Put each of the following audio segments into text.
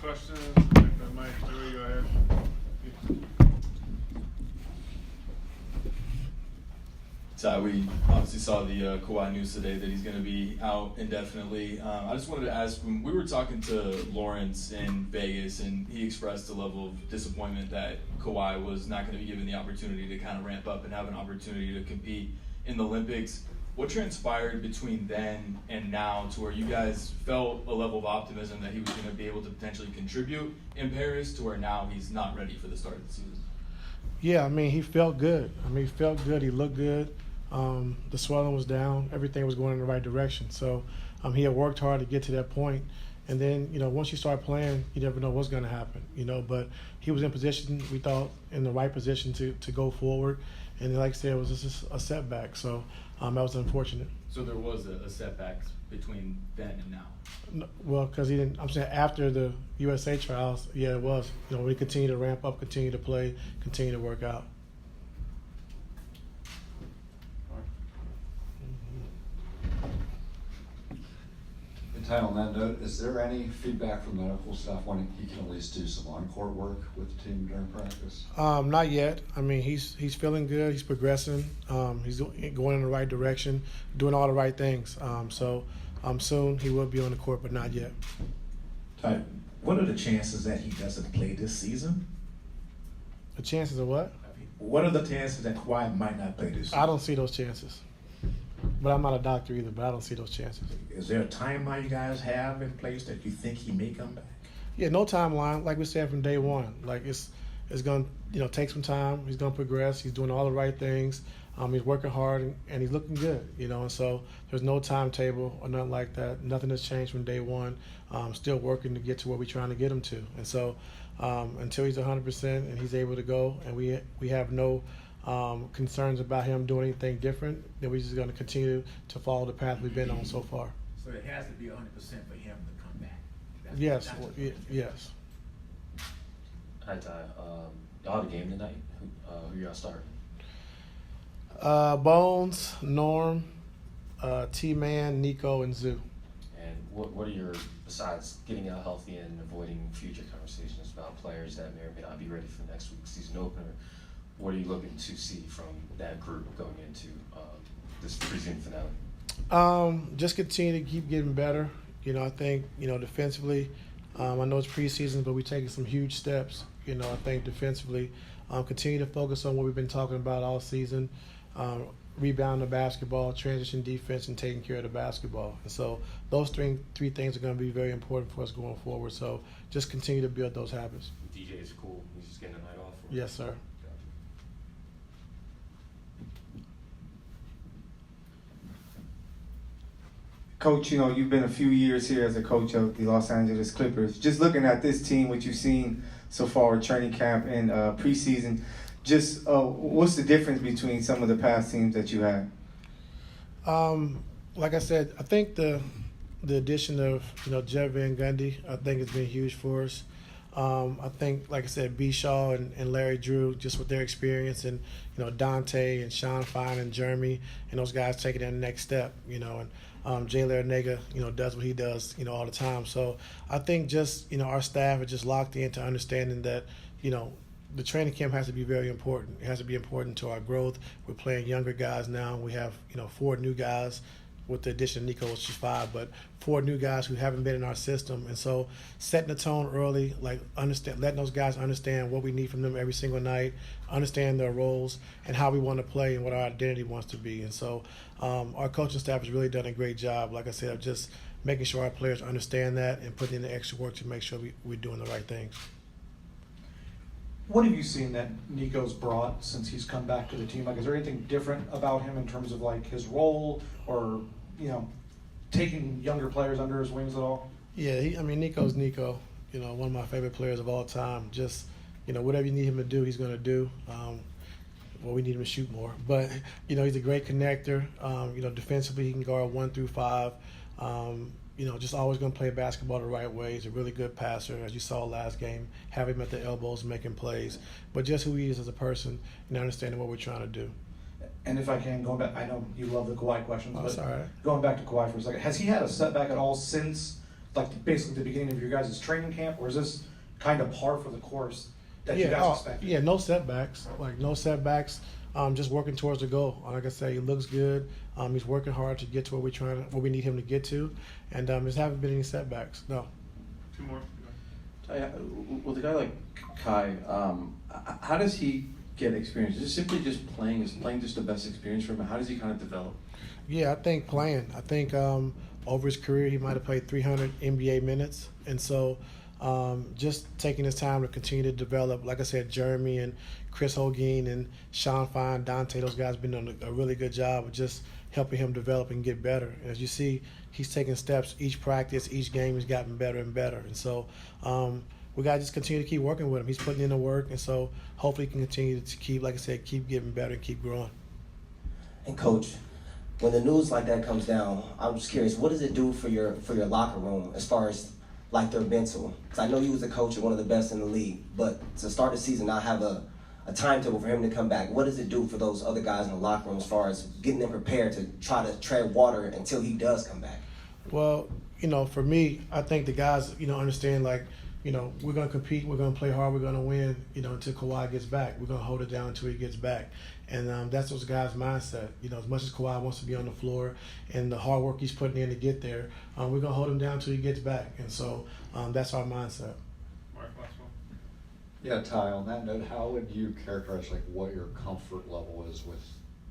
questions? Take the mic. There you go ahead. Ty, we obviously saw the Kawhi news today that he's going to be out indefinitely. I just wanted to ask, when we were talking to Lawrence in Vegas, and he expressed a level of disappointment that Kawhi was not going to be given the opportunity to kind of ramp up and have an opportunity to compete in the Olympics. What transpired between then and now to where you guys felt a level of optimism that he was going to be able to potentially contribute in Paris to where now he's not ready for the start of the season? Yeah, I mean, he felt good. He felt good. He looked good. The swelling was down. Everything was going in the right direction. So he had worked hard to get to that point. And then, once you start playing, you never know what's going to happen, But he was in position, we thought, in the right position to go forward. And like I said, it was just a setback. So that was unfortunate. So there was a setback between then and now? No, well, because he didn't. I'm saying after the USA trials, yeah, it was. We continue to ramp up, continue to play, continue to work out. And Ty, on that note, is there any feedback from medical staff when he can at least do some on-court work with the team during practice? Not yet. He's feeling good. He's progressing. He's going in the right direction, doing all the right things. So soon he will be on the court, but not yet. Ty, what are the chances that he doesn't play this season? The chances of what? What are the chances that Kawhi might not play this season? I don't see those chances. But I'm not a doctor either, but I don't see those chances. Is there a timeline you guys have in place that you think he may come back? Yeah, no timeline. Like we said from day one. Like it's going to take some time. He's going to progress. He's doing all the right things. He's working hard and he's looking good, And so there's no timetable or nothing like that. Nothing has changed from day one. Still working to get to where we're trying to get him to. And so until he's 100% and he's able to go, and we have no concerns about him doing anything different, then we're just going to continue to follow the path we've been on so far. So it has to be 100% for him to come back. Yes. Yes. Hi, Ty. Y'all have a game tonight. Who y'all starting? Bones, Norm, T-Man, Nico, and Zoo. And what are your, besides getting out healthy and avoiding future conversations about players that may or may not be ready for next week's season opener, what are you looking to see from that group going into this preseason finale? Just continue to keep getting better. I think, defensively, I know it's preseason, but we're taking some huge steps. I think defensively, continue to focus on what we've been talking about all season, rebound the basketball, transition defense, and taking care of the basketball. And so those three things are going to be very important for us going forward. So just continue to build those habits. DJ is cool. He's just getting a night off. Yes, sir. Coach, you've been a few years here as a coach of the Los Angeles Clippers. Just looking at this team, what you've seen so far with training camp and preseason, just what's the difference between some of the past teams that you had? Like I said, I think the addition of Jeff Van Gundy, I think has been huge for us. I think, like I said, B. Shaw and Larry Drew, just with their experience, and Dante and Sean Fine and Jeremy, and those guys taking that next step, and Jay Larinaga, does what he does, all the time. So I think just, our staff is just locked into understanding that, the training camp has to be very important. It has to be important to our growth. We're playing younger guys now. We have, 4 new guys with the addition of Nico, which is 5, but 4 new guys who haven't been in our system. And so setting the tone early, letting those guys understand what we need from them every single night, understand their roles and how we want to play and what our identity wants to be. And so our coaching staff has really done a great job, like I said, of just making sure our players understand that and putting in the extra work to make sure we're doing the right things. What have you seen that Nico's brought since he's come back to the team? Is there anything different about him in terms of his role or, taking younger players under his wings at all? Yeah, Nico's Nico. One of my favorite players of all time. Just, whatever you need him to do, he's going to do. We need him to shoot more. But, he's a great connector. Defensively, he can guard 1 through 5. Just always going to play basketball the right way. He's a really good passer, as you saw last game. Have him at the elbows making plays. But just who he is as a person and understanding what we're trying to do. And if I can, going back, I know you love the Kawhi questions, but all right. Going back to Kawhi for a second, has he had a setback at all since like basically the beginning of your guys' training camp, or is this kind of par for the course that you guys expect? Yeah, no setbacks. Like no setbacks. Just working towards the goal. Like I said, he looks good. He's working hard to get to where we need him to get to, and just haven't been any setbacks. No. Two more. With a guy like Kai, how does he get experience? Is it simply just playing? Is playing just the best experience for him? How does he kind of develop? Yeah, I think playing. I think over his career he might have played 300 NBA minutes, and so just taking his time to continue to develop. Like I said, Jeremy and Chris Holguin and Sean Fine, Dante, those guys have been doing a really good job of just helping him develop and get better. As you see, he's taking steps each practice, each game he's gotten better and better. And so we got to just continue to keep working with him. He's putting in the work, and so hopefully he can continue to keep, like I said, keep getting better and keep growing. And Coach, when the news like that comes down, I'm just curious, what does it do for your locker room as far as like their mental? Because I know you was a coach and one of the best in the league, but to start the season, not have a timetable for him to come back, what does it do for those other guys in the locker room as far as getting them prepared to try to tread water until he does come back? Well, for me, I think the guys, understand, like, we're going to compete, we're going to play hard, we're going to win, until Kawhi gets back. We're going to hold it down until he gets back. And that's those guys' mindset. As much as Kawhi wants to be on the floor and the hard work he's putting in to get there, we're going to hold him down until he gets back. And so that's our mindset. Mark, last one. Yeah, Ty, on that note, how would you characterize like what your comfort level is with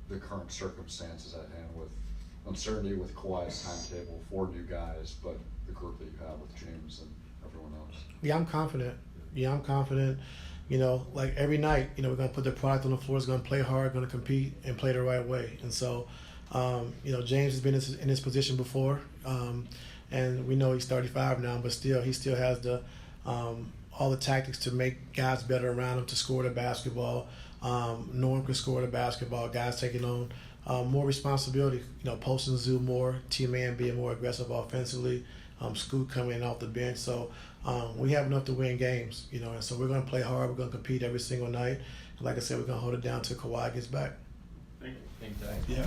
the current circumstances at hand, with uncertainty with Kawhi's timetable, 4 new guys, but the group that you have with James and everyone else? Yeah, I'm confident. Like every night, we're going to put the product on the floor, is going to play hard, going to compete, and play the right way. And so, James has been in this position before, and we know he's 35 now, but still, he still has all the tactics to make guys better around him to score the basketball. Norm can score the basketball. Guys taking on more responsibility, posting Zoo more, T-Man being more aggressive offensively, Scoot coming in off the bench. So we have enough to win games, and so we're going to play hard. We're going to compete every single night. And like I said, we're going to hold it down till Kawhi gets back. Thank you. Thank you. Yeah.